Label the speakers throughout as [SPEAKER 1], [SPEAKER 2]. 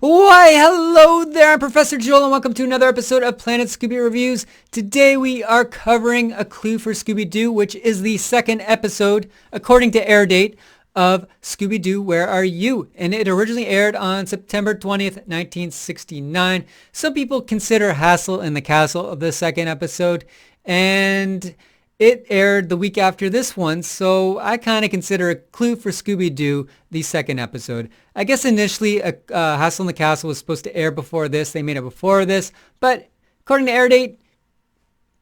[SPEAKER 1] Why, hello there, I'm Professor Joel and welcome to another episode of Planet Scooby Reviews. Today we are covering A Clue for Scooby-Doo, which is the second episode, according to air date, of Scooby-Doo, Where Are You? And it originally aired on September 20th, 1969. Some people consider Hassle in the Castle the second episode, and it aired the week after this one, so I kind of consider A Clue for Scooby-Doo the second episode. I guess initially Hassle in the Castle was supposed to air before this. They made it before this, but according to air date,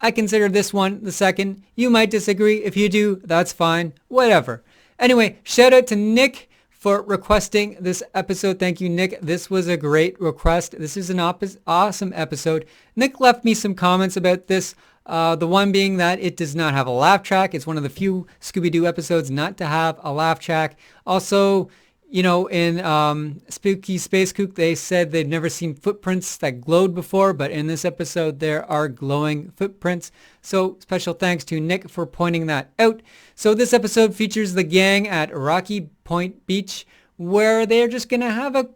[SPEAKER 1] I consider this one the second. You might disagree. If you do, that's fine. Whatever. Anyway, shout out to Nick for requesting this episode. Thank you, Nick. This was a great request. This is an awesome episode. Nick left me some comments about this. The one being that it does not have a laugh track. It's one of the few Scooby-Doo episodes not to have a laugh track. Also, you know, in Spooky Space Kook, they said they've never seen footprints that glowed before, but in this episode, there are glowing footprints. So special thanks to Nick for pointing that out. So this episode features the gang at Rocky Point Beach, where they're just going to have a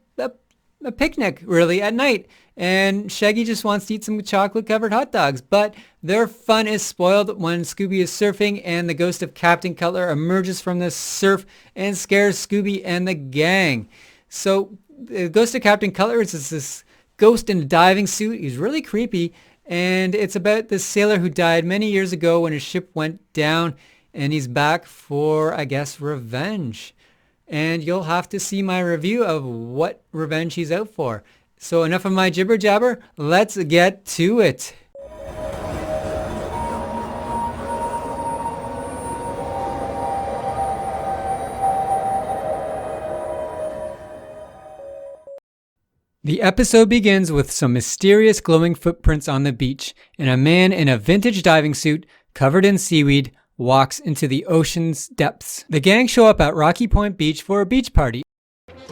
[SPEAKER 1] picnic, really, at night. And Shaggy just wants to eat some chocolate-covered hot dogs. But their fun is spoiled when Scooby is surfing and the ghost of Captain Cutler emerges from the surf and scares Scooby and the gang. So the ghost of Captain Cutler is this ghost in a diving suit. He's really creepy. And it's about this sailor who died many years ago when his ship went down. And he's back for, I guess, revenge. And you'll have to see my review of what revenge he's out for. So enough of my jibber jabber, let's get to it. The episode begins with some mysterious glowing footprints on the beach, and a man in a vintage diving suit covered in seaweed walks into the ocean's depths. The gang show up at Rocky Point Beach for a beach party.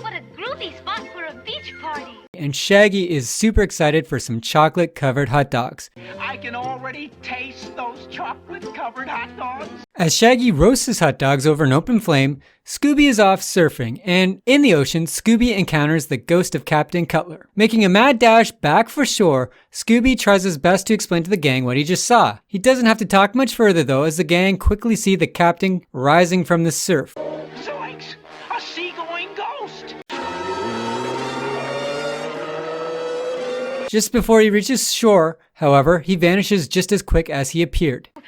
[SPEAKER 2] What a groovy spot for a beach party!
[SPEAKER 1] And Shaggy is super excited for some chocolate-covered hot dogs.
[SPEAKER 3] I can already taste those chocolate-covered hot dogs.
[SPEAKER 1] As Shaggy roasts his hot dogs over an open flame, Scooby is off surfing, and in the ocean, Scooby encounters the ghost of Captain Cutler. Making a mad dash back for shore, Scooby tries his best to explain to the gang what he just saw. He doesn't have to talk much further though, as the gang quickly see the captain rising from the surf.
[SPEAKER 3] Zoinks! A seagoing ghost!
[SPEAKER 1] Just before he reaches shore, however, he vanishes just as quick as he appeared.
[SPEAKER 2] Look,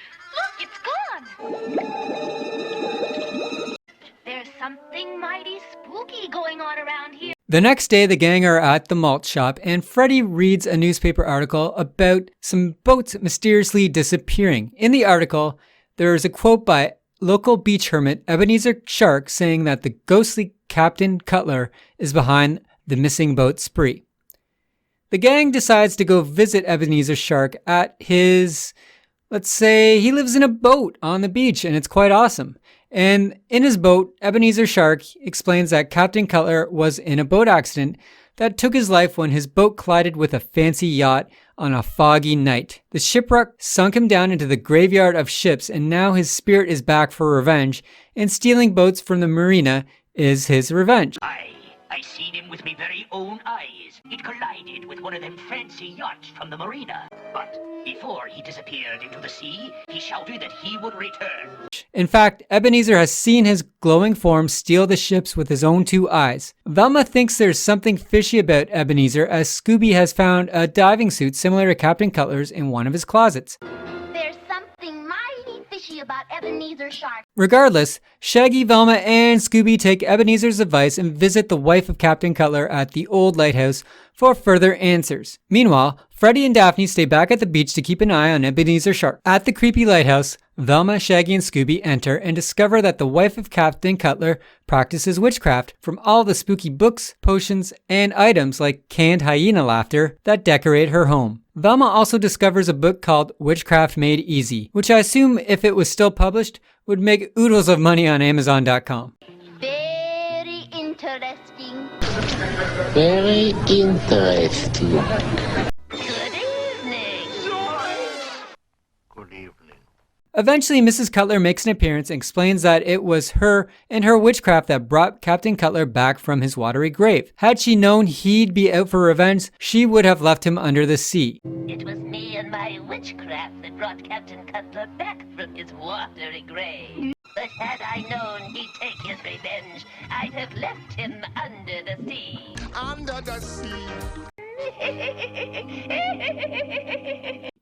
[SPEAKER 2] it's gone! There's something mighty spooky going on around here.
[SPEAKER 1] The next day, the gang are at the malt shop, and Freddy reads a newspaper article about some boats mysteriously disappearing. In the article, there is a quote by local beach hermit Ebenezer Shark saying that the ghostly Captain Cutler is behind the missing boat spree. The gang decides to go visit Ebenezer Shark at his, let's say, he lives in a boat on the beach, and it's quite awesome. And in his boat, Ebenezer Shark explains that Captain Cutler was in a boat accident that took his life when his boat collided with a fancy yacht on a foggy night. The shipwreck sunk him down into the graveyard of ships, and now his spirit is back for revenge, and stealing boats from the marina is his revenge.
[SPEAKER 3] I seen him with me very own eyes. It collided with one of them fancy yachts from the marina. But before he disappeared into the sea, he shouted that he would return.
[SPEAKER 1] In fact, Ebenezer has seen his glowing form steal the ships with his own two eyes. Velma thinks there's something fishy about Ebenezer, as Scooby has found a diving suit similar to Captain Cutler's in one of his closets.
[SPEAKER 2] There's something mighty fishy about Ebenezer Shark.
[SPEAKER 1] Regardless, Shaggy, Velma, and Scooby take Ebenezer's advice and visit the wife of Captain Cutler at the old lighthouse for further answers. Meanwhile, Freddy and Daphne stay back at the beach to keep an eye on Ebenezer Shark. At the creepy lighthouse, Velma, Shaggy, and Scooby enter and discover that the wife of Captain Cutler practices witchcraft from all the spooky books, potions, and items like canned hyena laughter that decorate her home. Velma also discovers a book called Witchcraft Made Easy, which I assume if it was still published would make oodles of money on Amazon.com.
[SPEAKER 2] Very interesting.
[SPEAKER 4] Very interesting.
[SPEAKER 2] Good evening.
[SPEAKER 3] Zoinks!
[SPEAKER 4] Good evening.
[SPEAKER 1] Eventually, Mrs. Cutler makes an appearance and explains that it was her and her witchcraft that brought Captain Cutler back from his watery grave. Had she known he'd be out for revenge, she would have left him under the sea.
[SPEAKER 2] It was me and my witchcraft that brought Captain Cutler back from his watery grave. But had I known he'd take his revenge, I'd have left him under the sea.
[SPEAKER 5] Under the sea.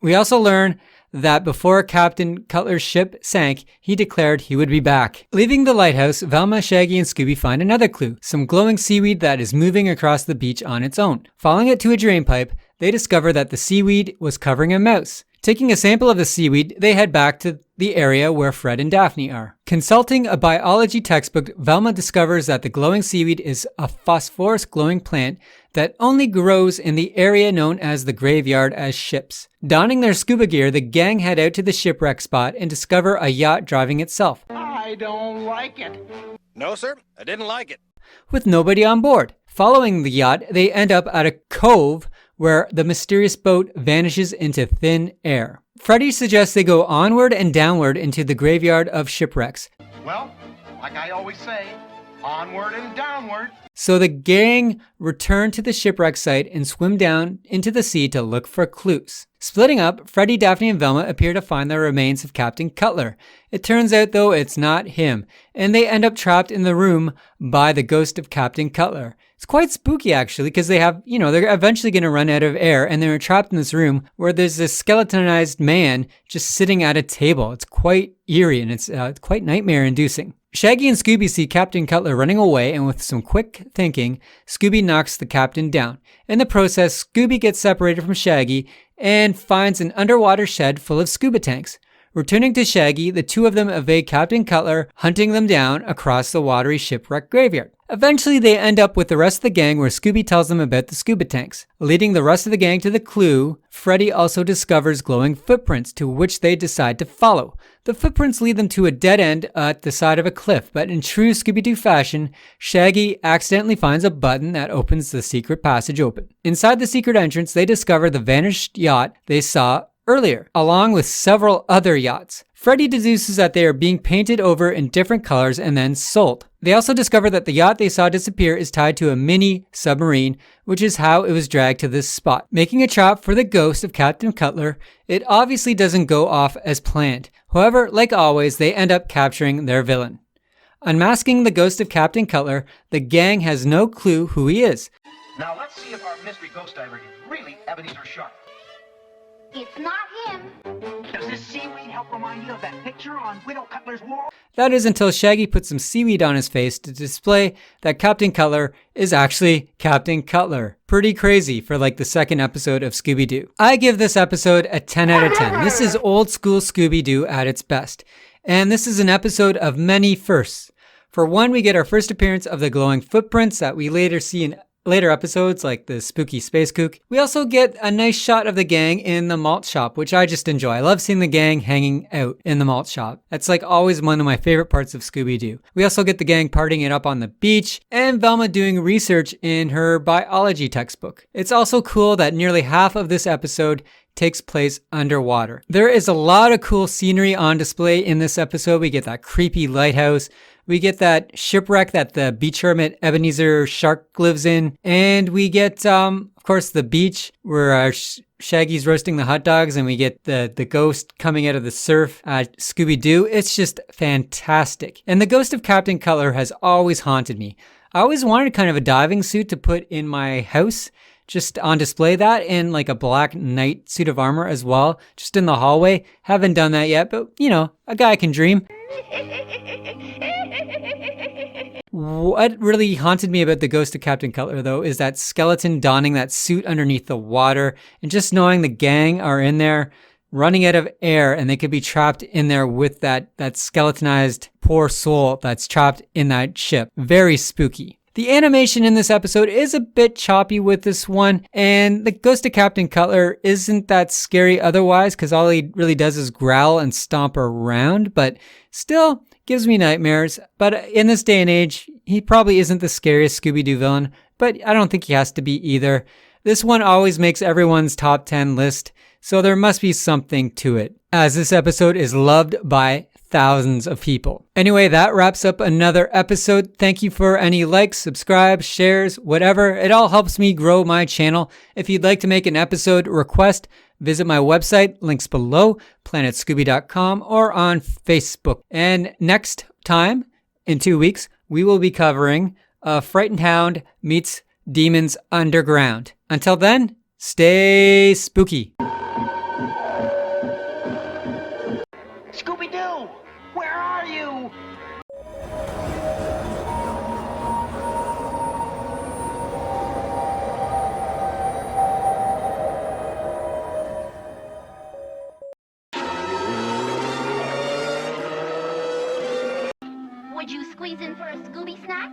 [SPEAKER 1] We also learn that before Captain Cutler's ship sank, he declared he would be back. Leaving the lighthouse, Velma, Shaggy, and Scooby find another clue, some glowing seaweed that is moving across the beach on its own. Following it to a drain pipe, they discover that the seaweed was covering a mouse. Taking a sample of the seaweed, they head back to the area where Fred and Daphne are. Consulting a biology textbook, Velma discovers that the glowing seaweed is a phosphorus glowing plant that only grows in the area known as the graveyard as ships. Donning their scuba gear, the gang head out to the shipwreck spot and discover a yacht driving itself.
[SPEAKER 5] I don't like it. No, sir, I didn't like it.
[SPEAKER 1] With nobody on board. Following the yacht, they end up at a cove where the mysterious boat vanishes into thin air. Freddy suggests they go onward and downward into the graveyard of shipwrecks.
[SPEAKER 5] Well, like I always say, onward and downward.
[SPEAKER 1] So the gang return to the shipwreck site and swim down into the sea to look for clues. Splitting up, Freddy, Daphne, and Velma appear to find the remains of Captain Cutler. It turns out, though, it's not him, and they end up trapped in the room by the ghost of Captain Cutler. It's quite spooky, actually, because they have, they're eventually going to run out of air, and they're trapped in this room where there's this skeletonized man just sitting at a table. It's quite eerie, and it's quite nightmare-inducing. Shaggy and Scooby see Captain Cutler running away, and with some quick thinking, Scooby knocks the captain down. In the process, Scooby gets separated from Shaggy and finds an underwater shed full of scuba tanks. Returning to Shaggy, the two of them evade Captain Cutler, hunting them down across the watery shipwreck graveyard. Eventually, they end up with the rest of the gang where Scooby tells them about the scuba tanks. Leading the rest of the gang to the clue, Freddy also discovers glowing footprints to which they decide to follow. The footprints lead them to a dead end at the side of a cliff, but in true Scooby-Doo fashion, Shaggy accidentally finds a button that opens the secret passage open. Inside the secret entrance, they discover the vanished yacht they saw earlier, along with several other yachts. Freddy deduces that they are being painted over in different colors and then sold. They also discover that the yacht they saw disappear is tied to a mini submarine, which is how it was dragged to this spot. Making a trap for the ghost of Captain Cutler, it obviously doesn't go off as planned. However, like always, they end up capturing their villain. Unmasking the ghost of Captain Cutler, the gang has no clue who he is.
[SPEAKER 5] Now let's see if our mystery ghost diver is really Ebenezer Sharp.
[SPEAKER 2] It's not him.
[SPEAKER 3] Does this seaweed help remind you of that picture on Widow Cutler's wall?
[SPEAKER 1] That is until Shaggy puts some seaweed on his face to display that Captain Cutler is actually Captain Cutler. Pretty crazy for like the second episode of Scooby-Doo. I give this episode a 10 out of 10. This is old school Scooby-Doo at its best. And this is an episode of many firsts. For one, we get our first appearance of the glowing footprints that we later see in later episodes like the spooky space kook. We also get a nice shot of the gang in the malt shop, which I just enjoy. I love seeing the gang hanging out in the malt shop. That's like always one of my favorite parts of Scooby-Doo. We also get the gang partying it up on the beach and Velma doing research in her biology textbook. It's also cool that nearly half of this episode takes place underwater. There is a lot of cool scenery on display in this episode. We get that creepy lighthouse. We get that shipwreck that the beach hermit Ebenezer Shark lives in. And we get, of course, the beach where Shaggy's roasting the hot dogs, and we get the ghost coming out of the surf at Scooby-Doo. It's just fantastic. And the ghost of Captain Cutler has always haunted me. I always wanted kind of a diving suit to put in my house, just on display, that in like a black knight suit of armor as well, just in the hallway. Haven't done that yet, but a guy can dream. What really haunted me about the ghost of Captain Cutler, though, is that skeleton donning that suit underneath the water and just knowing the gang are in there running out of air and they could be trapped in there with that skeletonized poor soul that's trapped in that ship. Very spooky. The animation in this episode is a bit choppy with this one, and the ghost of Captain Cutler isn't that scary otherwise because all he really does is growl and stomp around, but still gives me nightmares. But in this day and age, he probably isn't the scariest Scooby-Doo villain, but I don't think he has to be either. This one always makes everyone's top 10 list, So there must be something to it, as this episode is loved by thousands of people. Anyway, that wraps up another episode. Thank you for any likes, subscribes, shares, whatever. It all helps me grow my channel. If you'd like to make an episode request, visit my website, links below, planetscooby.com, or on Facebook. And next time, in 2 weeks, we will be covering Frightened Hound meets Demons Underground. Until then, stay spooky.
[SPEAKER 3] Scooby-Doo! Where are you?
[SPEAKER 2] Would you squeeze in for a Scooby snack?